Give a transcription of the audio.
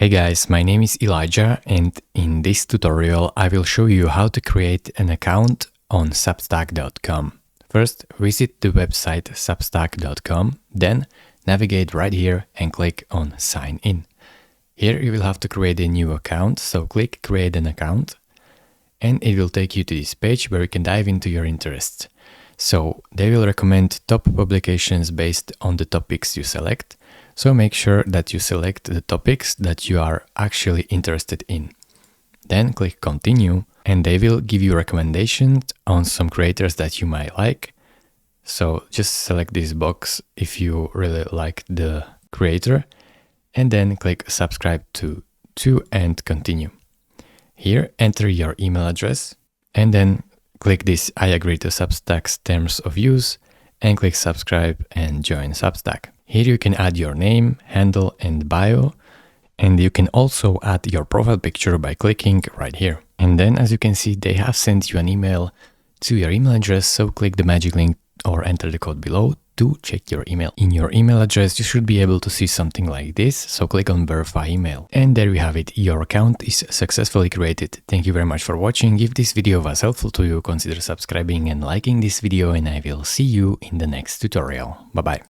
Hey guys, my name is Elijah, and in this tutorial I will show you how to create an account on substack.com. First, visit the website substack.com, then navigate right here and click on Sign In. Here you will have to create a new account, so click Create an Account, and it will take you to this page where you can dive into your interests. So they will recommend top publications based on the topics you select. So make sure that you select the topics that you are actually interested in. Then click Continue, and they will give you recommendations on some creators that you might like. So just select this box if you really like the creator, and then click Subscribe to and Continue. Here enter your email address, and then click this I agree to Substack's terms of use, and click Subscribe and join Substack. Here you can add your name, handle, and bio, and you can also add your profile picture by clicking right here. And then, as you can see, they have sent you an email to your email address, so click the magic link or enter the code below to check your email. In your email address, you should be able to see something like this, so click on Verify Email. And there you have it, your account is successfully created. Thank you very much for watching. If this video was helpful to you, consider subscribing and liking this video, and I will see you in the next tutorial. Bye bye.